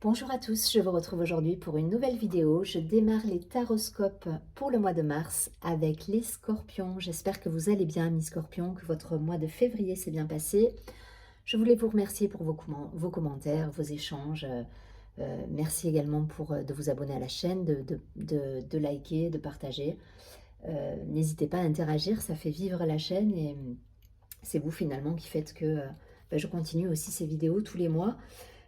Bonjour à tous, je vous retrouve aujourd'hui pour une nouvelle vidéo. Je démarre les taroscopes pour le mois de mars avec les scorpions. J'espère que vous allez bien, mes scorpions, que votre mois de février s'est bien passé. Je voulais vous remercier pour vos commentaires, vos échanges. Merci également de vous abonner à la chaîne, de liker, de partager. N'hésitez pas à interagir, ça fait vivre la chaîne et c'est vous finalement qui faites que je continue aussi ces vidéos tous les mois.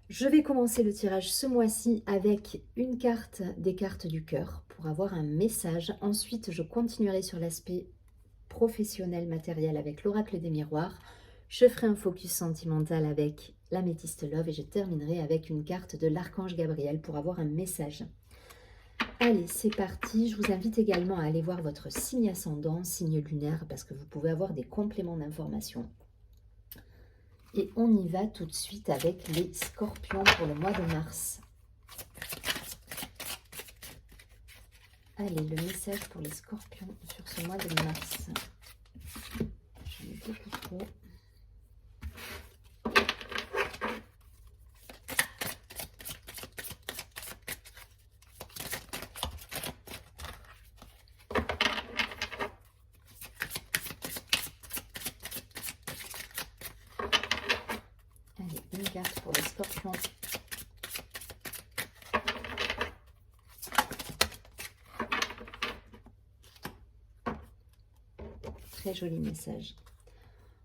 Je vais commencer le tirage ce mois-ci avec une carte des cartes du cœur pour avoir un message. Ensuite, je continuerai sur l'aspect professionnel, matériel avec l'oracle des miroirs. Je ferai un focus sentimental avec l'améthyste love et je terminerai avec une carte de l'archange Gabriel pour avoir un message. Allez, c'est parti. Je vous invite également à aller voir votre signe ascendant, signe lunaire, parce que vous pouvez avoir des compléments d'informations. Et on y va tout de suite avec les scorpions pour le mois de mars. Allez, le message pour les scorpions sur ce mois de mars. Je ne sais plus trop. Allez, une carte pour les scorpions. Très joli message.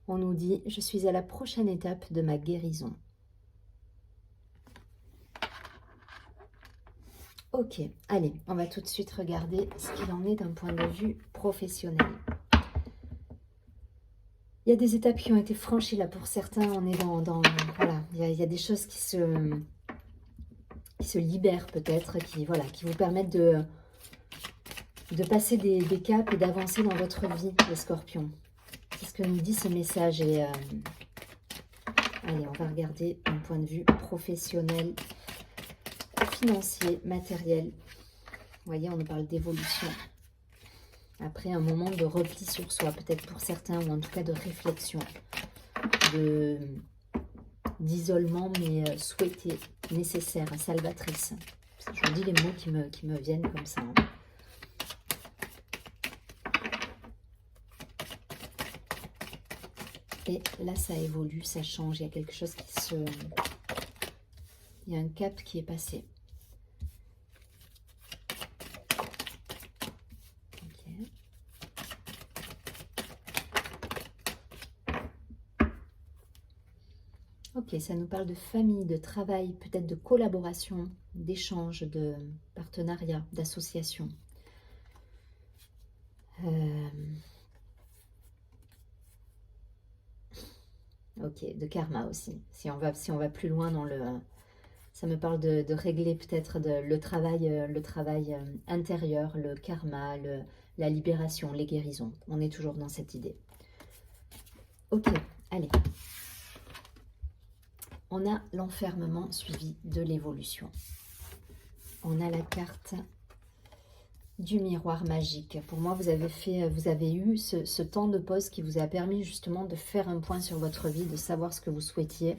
On nous dit « Je suis à la prochaine étape de ma guérison ». Ok, allez, on va tout de suite regarder ce qu'il en est d'un point de vue professionnel. Il y a des étapes qui ont été franchies là pour certains. On est voilà, il y a des choses qui se libèrent peut-être, qui vous permettent de passer des caps et d'avancer dans votre vie, les scorpions. C'est ce que nous dit ce message. Et allez, on va regarder d'un point de vue professionnel, financier, matériel. Vous voyez, on nous parle d'évolution. Après un moment de repli sur soi, peut-être pour certains, ou en tout cas de réflexion, d'isolement, mais souhaité, nécessaire, salvatrice. Je vous dis les mots qui me viennent comme ça. Hein. Et là, ça évolue, ça change. Il y a quelque chose il y a un cap qui est passé. Ok, ça nous parle de famille, de travail, peut-être de collaboration, d'échange, de partenariat, d'association. Ok, de karma aussi. Si on va plus loin dans le... Ça me parle de régler peut-être le travail intérieur, le karma, la libération, les guérisons. On est toujours dans cette idée. Ok, allez. On a l'enfermement suivi de l'évolution. On a la carte du miroir magique. Pour moi, vous avez eu ce temps de pause qui vous a permis justement de faire un point sur votre vie, de savoir ce que vous souhaitiez.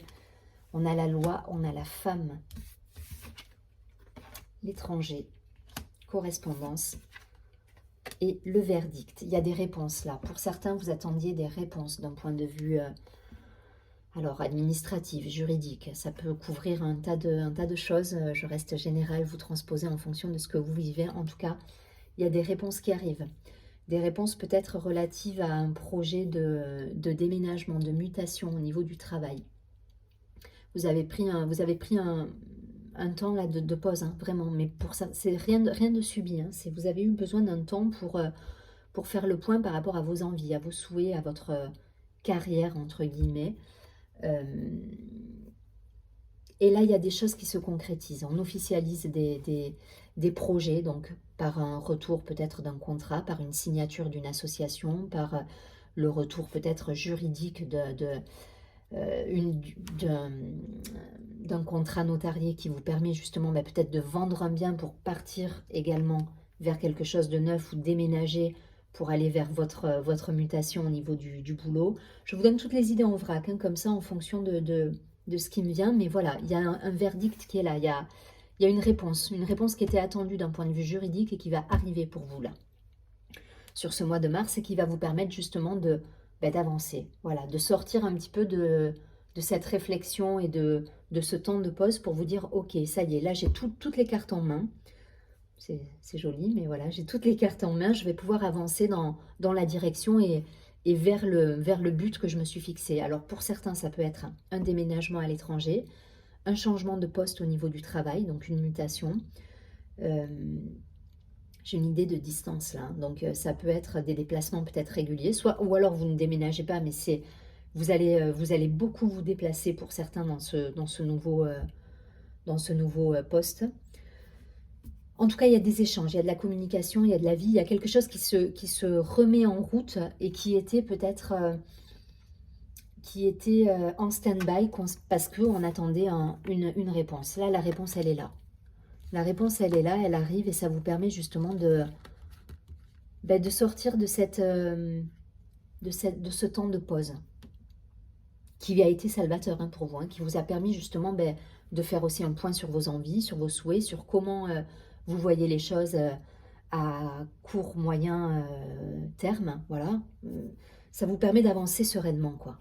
On a la loi, on a la femme, l'étranger, correspondance et le verdict. Il y a des réponses là. Pour certains, vous attendiez des réponses d'un point de vue alors administratif, juridique. Ça peut couvrir un tas de choses. Je reste générale, vous transposez en fonction de ce que vous vivez. En tout cas, il y a des réponses qui arrivent. Des réponses peut-être relatives à un projet de déménagement, de mutation au niveau du travail. Vous avez pris un temps là de pause, hein, vraiment. Mais pour ça, c'est rien de subi. Hein. Vous avez eu besoin d'un temps pour faire le point par rapport à vos envies, à vos souhaits, à votre carrière, entre guillemets. Et là, il y a des choses qui se concrétisent. On officialise des projets, donc par un retour peut-être d'un contrat, par une signature d'une association, par le retour peut-être juridique d'un contrat notarié qui vous permet justement peut-être de vendre un bien pour partir également vers quelque chose de neuf ou déménager pour aller vers votre mutation au niveau du boulot. Je vous donne toutes les idées en vrac, hein, comme ça, en fonction de de ce qui me vient, mais voilà, il y a un verdict qui est là, il y a une réponse qui était attendue d'un point de vue juridique et qui va arriver pour vous là, sur ce mois de mars, et qui va vous permettre justement d'avancer, voilà, de sortir un petit peu de cette réflexion et de ce temps de pause pour vous dire, ok, ça y est, là j'ai toutes les cartes en main, c'est joli, mais voilà, j'ai toutes les cartes en main, je vais pouvoir avancer dans la direction et vers le but que je me suis fixé. Alors pour certains, ça peut être un déménagement à l'étranger, un changement de poste au niveau du travail, donc une mutation. J'ai une idée de distance là, donc ça peut être des déplacements peut-être réguliers, ou alors vous ne déménagez pas, mais vous allez beaucoup vous déplacer pour certains dans ce nouveau poste. En tout cas, il y a des échanges, il y a de la communication, il y a de la vie, il y a quelque chose qui se remet en route et qui était peut-être en stand-by parce qu'on attendait une réponse. Là, la réponse, elle est là. La réponse, elle est là, elle arrive et ça vous permet justement de sortir de ce temps de pause qui a été salvateur pour vous, qui vous a permis justement de faire aussi un point sur vos envies, sur vos souhaits, sur comment vous voyez les choses à court, moyen terme. Voilà. Ça vous permet d'avancer sereinement, quoi.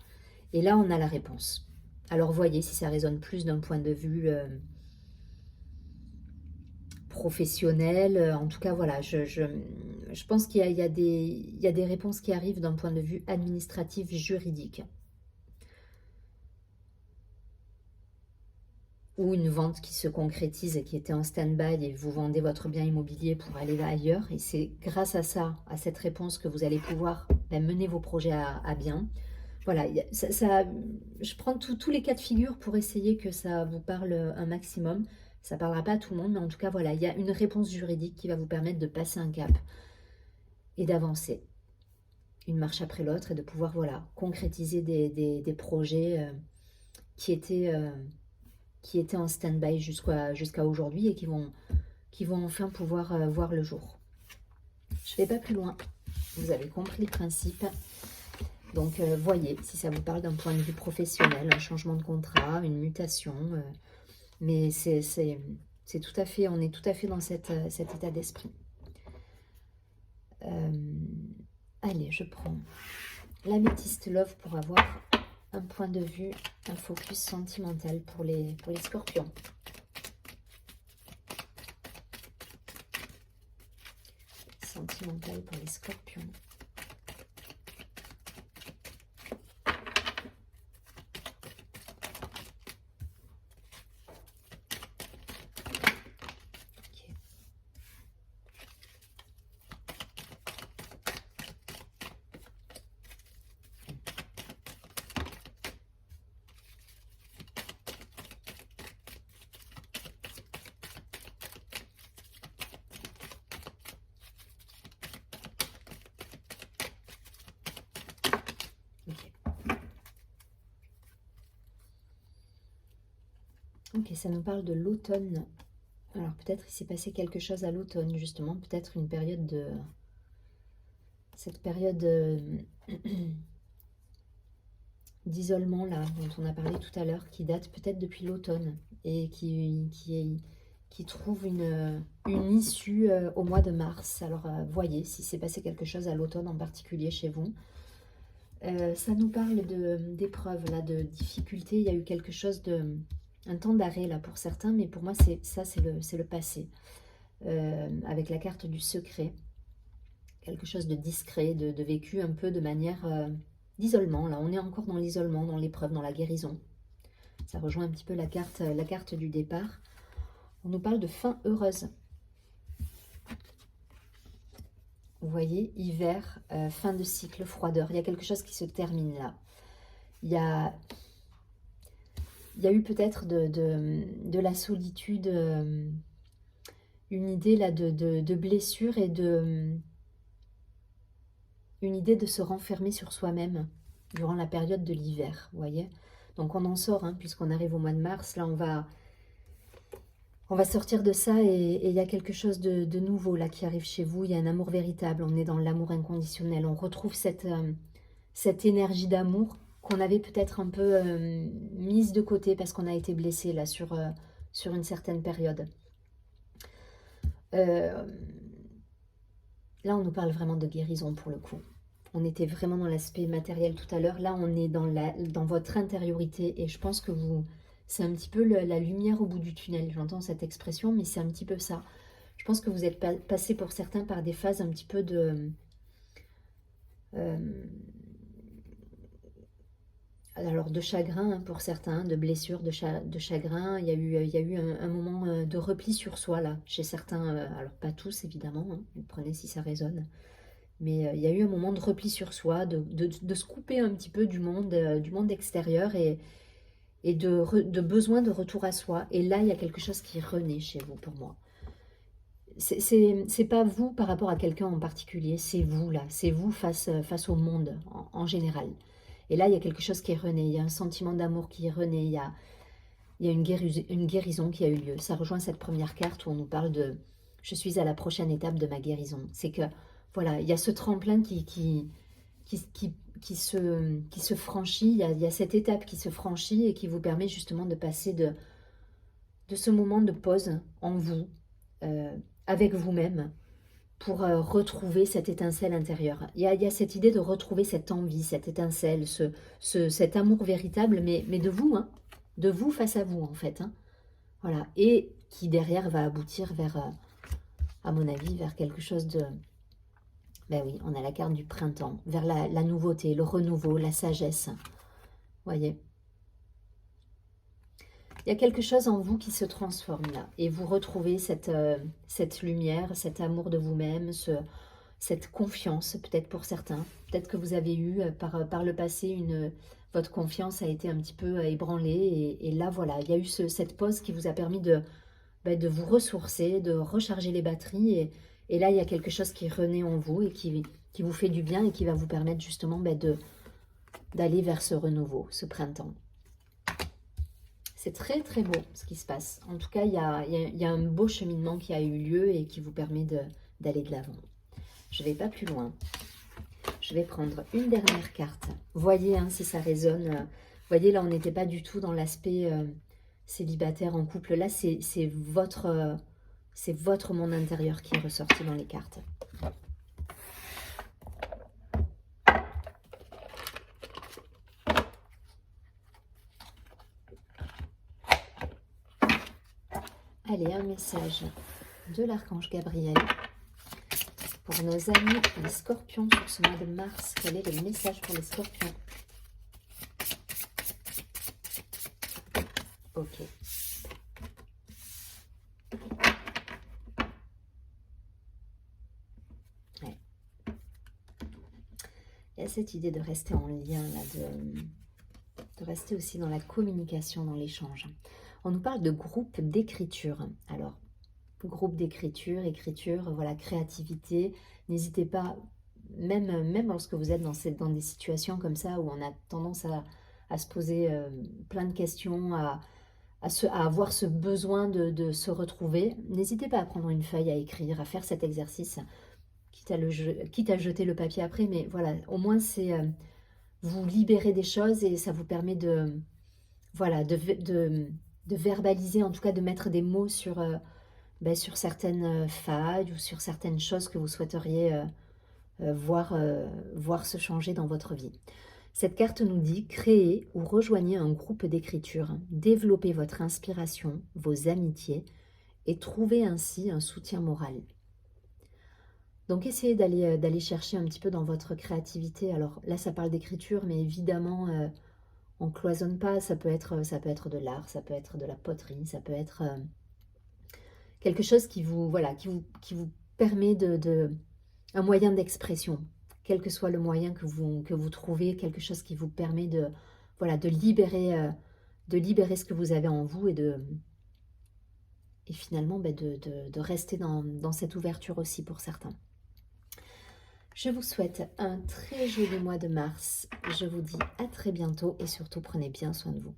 Et là, on a la réponse. Alors, voyez si ça résonne plus d'un point de vue professionnel. En tout cas, voilà, je pense qu'il y a des réponses qui arrivent d'un point de vue administratif, juridique. Ou une vente qui se concrétise et qui était en stand-by et vous vendez votre bien immobilier pour aller ailleurs. Et c'est grâce à ça, à cette réponse, que vous allez pouvoir mener vos projets à bien. Voilà, je prends tous les cas de figure pour essayer que ça vous parle un maximum. Ça ne parlera pas à tout le monde, mais en tout cas, voilà, il y a une réponse juridique qui va vous permettre de passer un cap et d'avancer une marche après l'autre et de pouvoir, voilà, concrétiser des projets qui étaient en stand-by jusqu'à aujourd'hui et qui vont enfin pouvoir voir le jour. Je ne vais pas plus loin. Vous avez compris le principe. Donc, voyez si ça vous parle d'un point de vue professionnel, un changement de contrat, une mutation. Mais c'est tout à fait, on est tout à fait dans cet état d'esprit. Allez, je prends l'améthyste Love pour avoir un point de vue, un focus sentimental pour les scorpions. Sentimental pour les scorpions. Ok, ça nous parle de l'automne. Alors peut-être il s'est passé quelque chose à l'automne, justement. Peut-être une période de... Cette période d'isolement là, dont on a parlé tout à l'heure, qui date peut-être depuis l'automne et qui trouve une issue au mois de mars. Alors voyez si s'est passé quelque chose à l'automne en particulier chez vous. Ça nous parle d'épreuves, là, de difficultés. Il y a eu quelque chose un temps d'arrêt là pour certains, mais pour moi c'est le passé. Avec la carte du secret, quelque chose de discret, de vécu un peu de manière d'isolement. Là, on est encore dans l'isolement, dans l'épreuve, dans la guérison. Ça rejoint un petit peu la carte du départ. On nous parle de fin heureuse. Vous voyez, hiver, fin de cycle, froideur. Il y a quelque chose qui se termine là. Il y a eu peut-être de la solitude, une idée là de blessure et une idée de se renfermer sur soi-même durant la période de l'hiver, vous voyez. Donc on en sort, puisqu'on arrive au mois de mars. Là, on va sortir de ça et il y a quelque chose de nouveau là qui arrive chez vous. Il y a un amour véritable, on est dans l'amour inconditionnel. On retrouve cette énergie d'amour qu'on avait peut-être un peu mise de côté parce qu'on a été blessé là sur une certaine période. Euh, Là, on nous parle vraiment de guérison pour le coup. On était vraiment dans l'aspect matériel tout à l'heure. Là, on est dans votre intériorité et je pense que c'est un petit peu la lumière au bout du tunnel. J'entends cette expression, mais c'est un petit peu ça. Je pense que vous êtes passé pour certains par des phases un petit peu euh, alors de chagrin hein, pour certains, de blessures, de chagrin. Il y a eu un moment de repli sur soi là, chez certains. Alors pas tous évidemment, hein, vous prenez si ça résonne. Mais il y a eu un moment de repli sur soi, de se couper un petit peu du monde extérieur et de besoin de retour à soi. Et là, il y a quelque chose qui renaît chez vous pour moi. C'est pas vous par rapport à quelqu'un en particulier, c'est vous là, c'est vous face au monde en général. Et là, il y a quelque chose qui est rené, il y a un sentiment d'amour qui est rené, il y a une guérison qui a eu lieu. Ça rejoint cette première carte où on nous parle de je suis à la prochaine étape de ma guérison. C'est que, voilà, il y a ce tremplin qui se franchit, il y a cette étape qui se franchit et qui vous permet justement de passer de ce moment de pause en vous, euh, avec vous-même, pour retrouver cette étincelle intérieure. Il y a cette idée de retrouver cette envie, cette étincelle, cet amour véritable, mais de vous, hein, de vous face à vous en fait. Hein. Voilà. Et qui derrière va aboutir vers, à mon avis, vers quelque chose de... Ben oui, on a la carte du printemps, vers la nouveauté, le renouveau, la sagesse. Voyez. Il y a quelque chose en vous qui se transforme là. Et vous retrouvez cette lumière, cet amour de vous-même, cette confiance, peut-être pour certains. Peut-être que vous avez eu par le passé, votre confiance a été un petit peu ébranlée. Et là, voilà, il y a eu cette pause qui vous a permis de vous ressourcer, de recharger les batteries. Et là, il y a quelque chose qui renaît en vous et qui vous fait du bien et qui va vous permettre justement d'aller vers ce renouveau, ce printemps. C'est très très beau ce qui se passe. En tout cas, il y a un beau cheminement qui a eu lieu et qui vous permet d'aller de l'avant. Je ne vais pas plus loin. Je vais prendre une dernière carte. Voyez hein, si ça résonne. Voyez, là, on n'était pas du tout dans l'aspect célibataire en couple. Là, c'est votre monde intérieur qui est ressorti dans les cartes. Allez, un message de l'archange Gabriel. Pour nos amis les scorpions sur ce mois de mars, quel est le message pour les scorpions? Ok. Ouais. Il y a cette idée de rester en lien, là, de rester aussi dans la communication, dans l'échange. On nous parle de groupe d'écriture. Alors, groupe d'écriture, écriture, voilà, créativité. N'hésitez pas, même lorsque vous êtes dans des situations comme ça où on a tendance à se poser plein de questions, à avoir ce besoin de se retrouver, n'hésitez pas à prendre une feuille, à écrire, à faire cet exercice, quitte à jeter le papier après, mais voilà, au moins c'est vous libérer des choses et ça vous permet voilà, de verbaliser, en tout cas de mettre des mots sur certaines failles ou sur certaines choses que vous souhaiteriez voir se changer dans votre vie. Cette carte nous dit « Créez ou rejoignez un groupe d'écriture, développez votre inspiration, vos amitiés et trouvez ainsi un soutien moral. » Donc essayez d'aller chercher un petit peu dans votre créativité. Alors là, ça parle d'écriture, mais évidemment, on ne cloisonne pas. Ça peut être de l'art, ça peut être de la poterie, ça peut être quelque chose qui vous permet un moyen d'expression, quel que soit le moyen que vous trouvez, quelque chose qui vous permet de libérer ce que vous avez en vous et finalement de rester dans cette ouverture aussi pour certains. Je vous souhaite un très joli mois de mars. Je vous dis à très bientôt et surtout prenez bien soin de vous.